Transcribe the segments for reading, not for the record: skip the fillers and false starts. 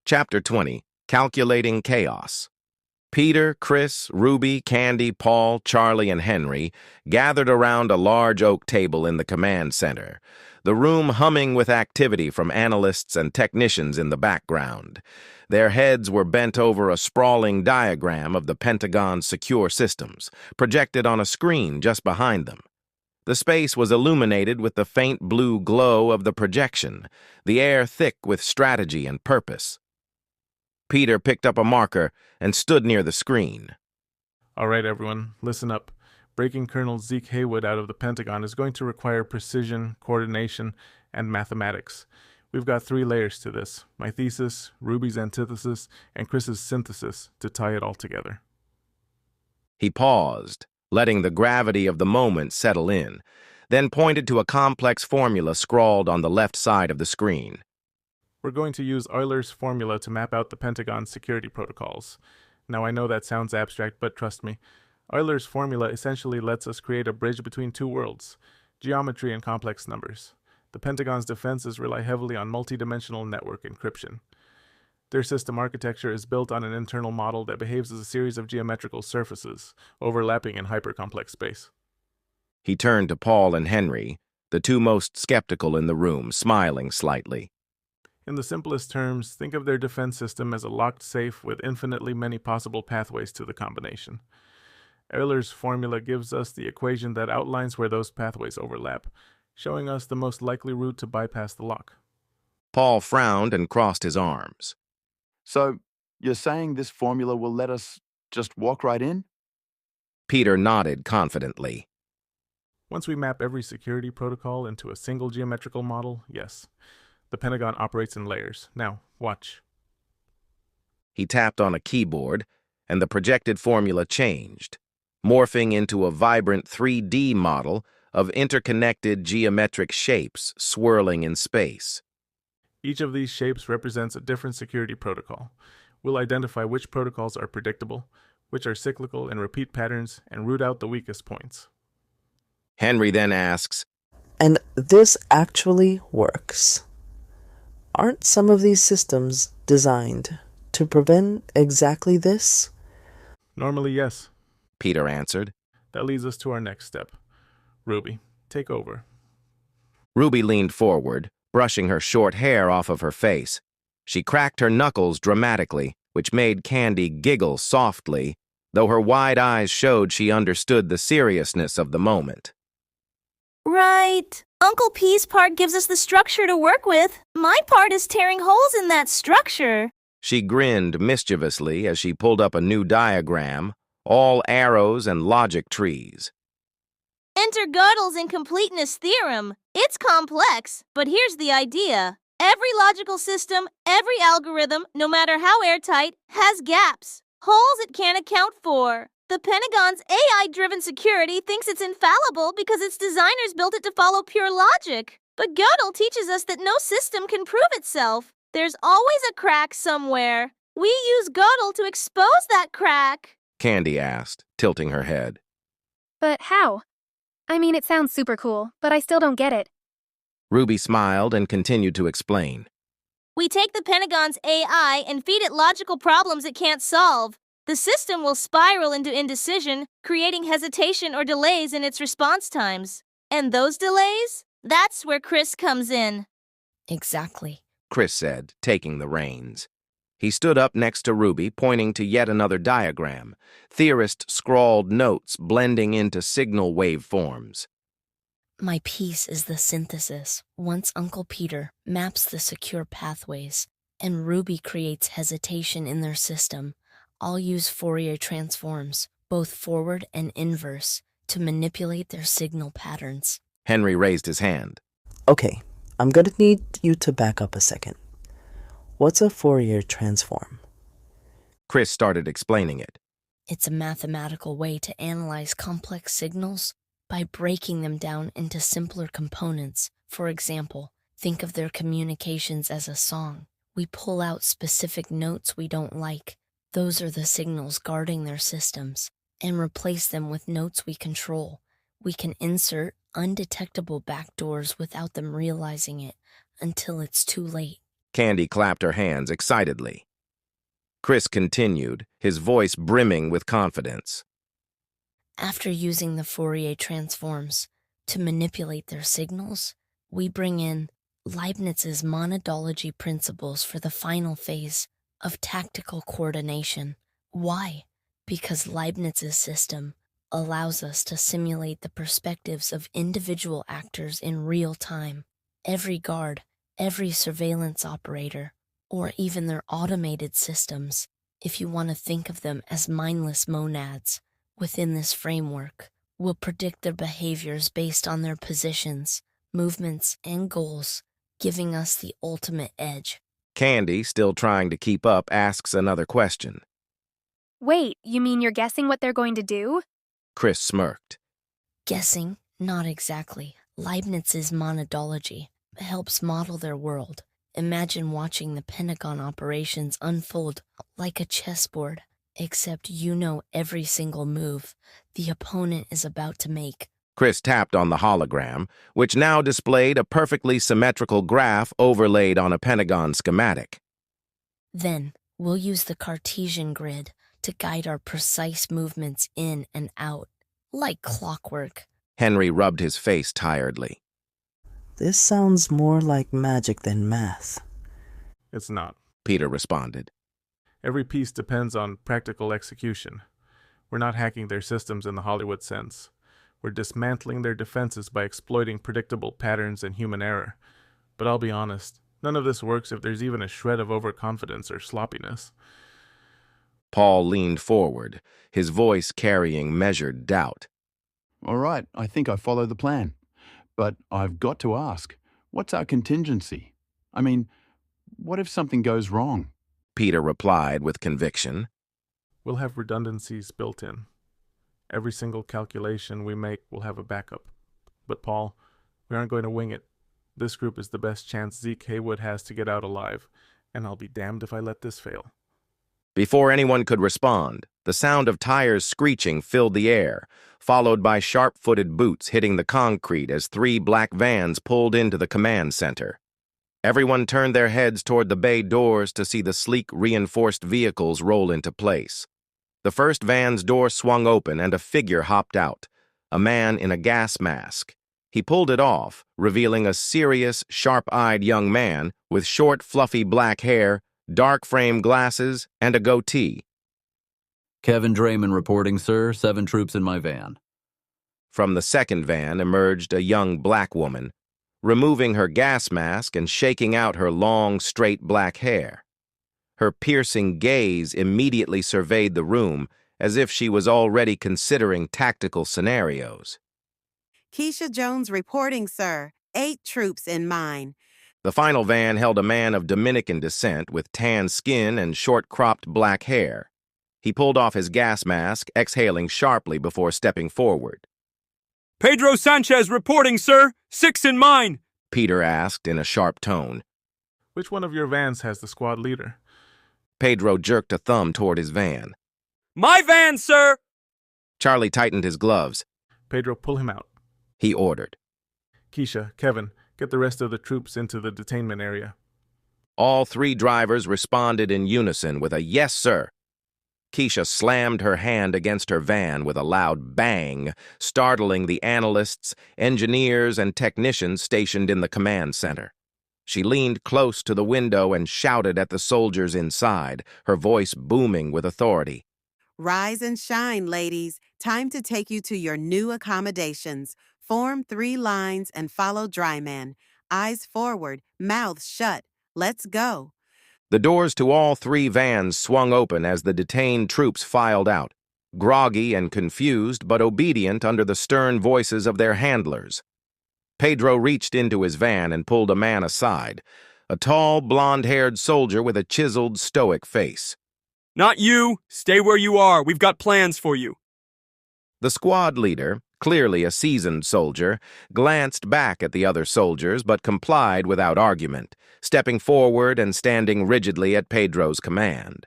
Chapter 20, Calculating Chaos. Peter, Chris, Ruby, Candy, Paul, Charlie, and Henry gathered around a large oak table in the command center, the room humming with activity from analysts and technicians in the background. Their heads were bent over a sprawling diagram of the Pentagon's secure systems, projected on a screen just behind them. The space was illuminated with the faint blue glow of the projection, the air thick with strategy and purpose. Peter picked up a marker and stood near the screen. All right, everyone, listen up. Breaking Colonel Zeke Haywood out of the Pentagon is going to require precision, coordination, and mathematics. We've got 3 layers to this: my thesis, Ruby's antithesis, and Chris's synthesis to tie it all together. He paused, letting the gravity of the moment settle in, then pointed to a complex formula scrawled on the left side of the screen. We're going to use Euler's formula to map out the Pentagon's security protocols. Now, I know that sounds abstract, but trust me, Euler's formula essentially lets us create a bridge between 2 worlds, geometry and complex numbers. The Pentagon's defenses rely heavily on multidimensional network encryption. Their system architecture is built on an internal model that behaves as a series of geometrical surfaces, overlapping in hypercomplex space. He turned to Paul and Henry, the 2 most skeptical in the room, smiling slightly. In the simplest terms, think of their defense system as a locked safe with infinitely many possible pathways to the combination. Euler's formula gives us the equation that outlines where those pathways overlap, showing us the most likely route to bypass the lock. Paul frowned and crossed his arms. So, you're saying this formula will let us just walk right in? Peter nodded confidently. Once we map every security protocol into a single geometrical model, yes. The Pentagon operates in layers. Now, watch. He tapped on a keyboard, and the projected formula changed, morphing into a vibrant 3D model of interconnected geometric shapes swirling in space. Each of these shapes represents a different security protocol. We'll identify which protocols are predictable, which are cyclical and repeat patterns, and root out the weakest points. Henry then asks, "And this actually works? Aren't some of these systems designed to prevent exactly this?" Normally, yes, Peter answered. That leads us to our next step. Ruby, take over. Ruby leaned forward, brushing her short hair off of her face. She cracked her knuckles dramatically, which made Candy giggle softly, though her wide eyes showed she understood the seriousness of the moment. Right. Uncle P's part gives us the structure to work with. My part is tearing holes in that structure. She grinned mischievously as she pulled up a new diagram, all arrows and logic trees. Enter Gödel's Incompleteness Theorem. It's complex, but here's the idea. Every logical system, every algorithm, no matter how airtight, has gaps, holes it can't account for. The Pentagon's AI-driven security thinks it's infallible because its designers built it to follow pure logic. But Gödel teaches us that no system can prove itself. There's always a crack somewhere. We use Gödel to expose that crack. Candy asked, tilting her head. But how? I mean, it sounds super cool, but I still don't get it. Ruby smiled and continued to explain. We take the Pentagon's AI and feed it logical problems it can't solve. The system will spiral into indecision, creating hesitation or delays in its response times. And those delays? That's where Chris comes in. Exactly, Chris said, taking the reins. He stood up next to Ruby, pointing to yet another diagram. Theorists scrawled notes blending into signal waveforms. My piece is the synthesis. Once Uncle Peter maps the secure pathways, and Ruby creates hesitation in their system, I'll use Fourier Transforms, both forward and inverse, to manipulate their signal patterns. Henry raised his hand. Okay, I'm gonna need you to back up a second. What's a Fourier transform? Chris started explaining it. It's a mathematical way to analyze complex signals by breaking them down into simpler components. For example, think of their communications as a song. We pull out specific notes we don't like. Those are the signals guarding their systems, and replace them with notes we control. We can insert undetectable backdoors without them realizing it until it's too late. Candy clapped her hands excitedly. Chris continued, his voice brimming with confidence. After using the Fourier Transforms to manipulate their signals, we bring in Leibniz's monadology principles for the final phase of tactical coordination. Why? Because Leibniz's system allows us to simulate the perspectives of individual actors in real time. Every guard, every surveillance operator, or even their automated systems, if you want to think of them as mindless monads, within this framework, will predict their behaviors based on their positions, movements, and goals, giving us the ultimate edge. Candy, still trying to keep up, asks another question. Wait, you mean you're guessing what they're going to do? Chris smirked. Guessing? Not exactly. Leibniz's monadology helps model their world. Imagine watching the Pentagon operations unfold like a chessboard, except you know every single move the opponent is about to make. Chris tapped on the hologram, which now displayed a perfectly symmetrical graph overlaid on a Pentagon schematic. Then, we'll use the Cartesian grid to guide our precise movements in and out, like clockwork. Henry rubbed his face tiredly. This sounds more like magic than math. It's not. Peter responded. Every piece depends on practical execution. We're not hacking their systems in the Hollywood sense. We're dismantling their defenses by exploiting predictable patterns and human error. But I'll be honest, none of this works if there's even a shred of overconfidence or sloppiness. Paul leaned forward, his voice carrying measured doubt. All right, I think I follow the plan. But I've got to ask, what's our contingency? I mean, what if something goes wrong? Peter replied with conviction. We'll have redundancies built in. Every single calculation we make will have a backup. But Paul, we aren't going to wing it. This group is the best chance Zeke Haywood has to get out alive, and I'll be damned if I let this fail. Before anyone could respond, the sound of tires screeching filled the air, followed by sharp-footed boots hitting the concrete as 3 black vans pulled into the command center. Everyone turned their heads toward the bay doors to see the sleek, reinforced vehicles roll into place. The first van's door swung open and a figure hopped out, a man in a gas mask. He pulled it off, revealing a serious, sharp-eyed young man with short, fluffy black hair, dark frame glasses, and a goatee. Kevin Drayman reporting, sir. 7 troops in my van. From the second van emerged a young black woman, removing her gas mask and shaking out her long, straight black hair. Her piercing gaze immediately surveyed the room as if she was already considering tactical scenarios. Keisha Jones reporting, sir. 8 troops in mine. The final van held a man of Dominican descent with tan skin and short-cropped black hair. He pulled off his gas mask, exhaling sharply before stepping forward. Pedro Sanchez reporting, sir. 6 in mine. Peter asked in a sharp tone. Which one of your vans has the squad leader? Pedro jerked a thumb toward his van. My van, sir. Charlie tightened his gloves. Pedro, pull him out. He ordered. Keisha, Kevin, get the rest of the troops into the detainment area. All 3 drivers responded in unison with a yes, sir. Keisha slammed her hand against her van with a loud bang, startling the analysts, engineers, and technicians stationed in the command center. She leaned close to the window and shouted at the soldiers inside, her voice booming with authority. Rise and shine, ladies. Time to take you to your new accommodations. Form 3 lines and follow Dryman. Eyes forward, mouths shut. Let's go. The doors to all 3 vans swung open as the detained troops filed out, groggy and confused but obedient under the stern voices of their handlers. Pedro reached into his van and pulled a man aside, a tall, blonde-haired soldier with a chiseled, stoic face. Not you. Stay where you are. We've got plans for you. The squad leader, clearly a seasoned soldier, glanced back at the other soldiers but complied without argument, stepping forward and standing rigidly at Pedro's command.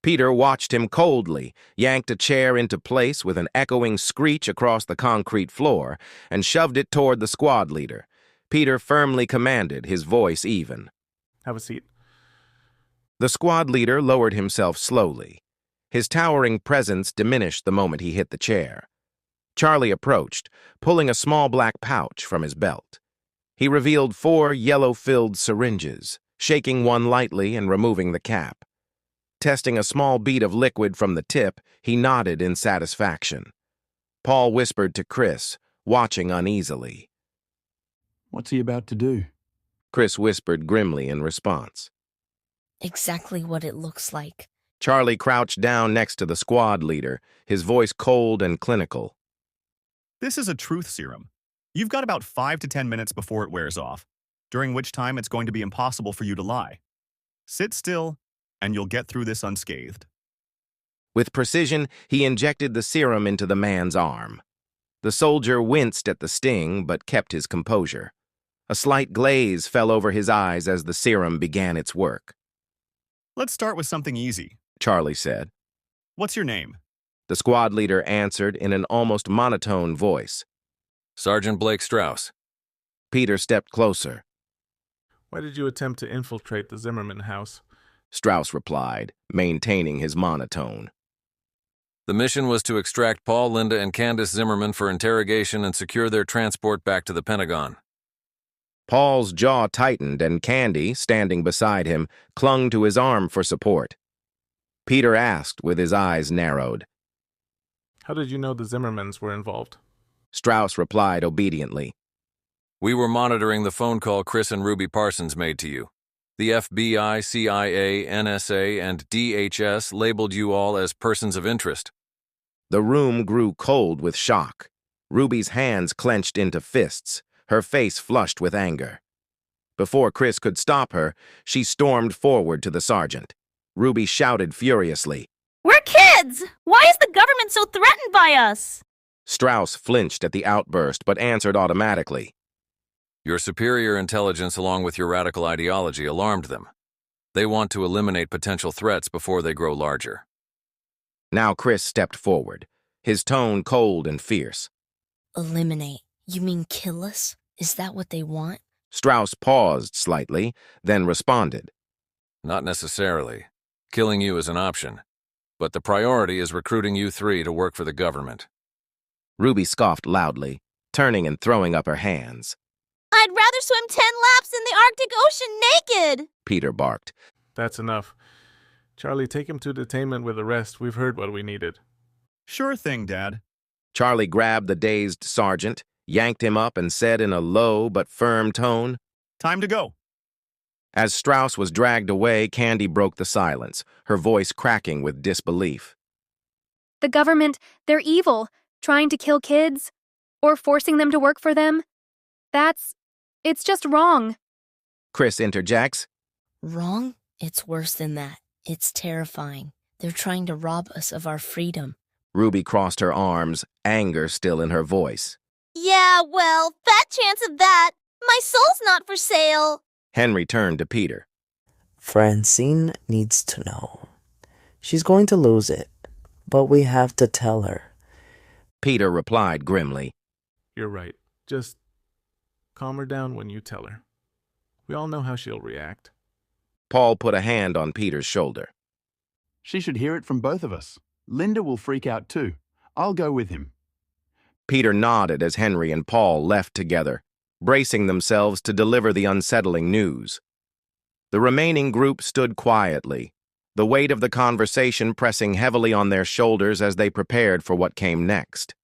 Peter watched him coldly, yanked a chair into place with an echoing screech across the concrete floor, and shoved it toward the squad leader. Peter firmly commanded, his voice even. Have a seat. The squad leader lowered himself slowly. His towering presence diminished the moment he hit the chair. Charlie approached, pulling a small black pouch from his belt. He revealed 4 yellow-filled syringes, shaking one lightly and removing the cap. Testing a small bead of liquid from the tip, he nodded in satisfaction. Paul whispered to Chris, watching uneasily. What's he about to do? Chris whispered grimly in response. Exactly what it looks like. Charlie crouched down next to the squad leader, his voice cold and clinical. This is a truth serum. You've got about 5 to 10 minutes before it wears off, during which time it's going to be impossible for you to lie. Sit still, and you'll get through this unscathed. With precision, he injected the serum into the man's arm. The soldier winced at the sting, but kept his composure. A slight glaze fell over his eyes as the serum began its work. Let's start with something easy, Charlie said. What's your name? The squad leader answered in an almost monotone voice. Sergeant Blake Strauss. Peter stepped closer. Why did you attempt to infiltrate the Zimmerman house? Strauss replied, maintaining his monotone. The mission was to extract Paul, Linda, and Candace Zimmerman for interrogation and secure their transport back to the Pentagon. Paul's jaw tightened and Candy, standing beside him, clung to his arm for support. Peter asked with his eyes narrowed. How did you know the Zimmermans were involved? Strauss replied obediently. We were monitoring the phone call Chris and Ruby Parsons made to you. The FBI, CIA, NSA, and DHS labeled you all as persons of interest. The room grew cold with shock. Ruby's hands clenched into fists, her face flushed with anger. Before Chris could stop her, she stormed forward to the sergeant. Ruby shouted furiously. We're kids! Why is the government so threatened by us? Strauss flinched at the outburst, but answered automatically. Your superior intelligence along with your radical ideology alarmed them. They want to eliminate potential threats before they grow larger. Now Chris stepped forward, his tone cold and fierce. Eliminate? You mean kill us? Is that what they want? Strauss paused slightly, then responded. Not necessarily. Killing you is an option. But the priority is recruiting you 3 to work for the government. Ruby scoffed loudly, turning and throwing up her hands. I'd rather swim 10 laps in the Arctic Ocean naked! Peter barked. That's enough. Charlie, take him to detainment with arrest. We've heard what we needed. Sure thing, Dad. Charlie grabbed the dazed sergeant, yanked him up, and said in a low but firm tone, Time to go. As Strauss was dragged away, Candy broke the silence, her voice cracking with disbelief. The government, they're evil, trying to kill kids, or forcing them to work for them. It's just wrong. Chris interjects. Wrong? It's worse than that. It's terrifying. They're trying to rob us of our freedom. Ruby crossed her arms, anger still in her voice. Yeah, well, fat chance of that. My soul's not for sale. Henry turned to Peter. Francine needs to know. She's going to lose it, but we have to tell her. Peter replied grimly. You're right. Just calm her down when you tell her. We all know how she'll react. Paul put a hand on Peter's shoulder. She should hear it from both of us. Linda will freak out too. I'll go with him. Peter nodded as Henry and Paul left together, bracing themselves to deliver the unsettling news. The remaining group stood quietly, the weight of the conversation pressing heavily on their shoulders as they prepared for what came next.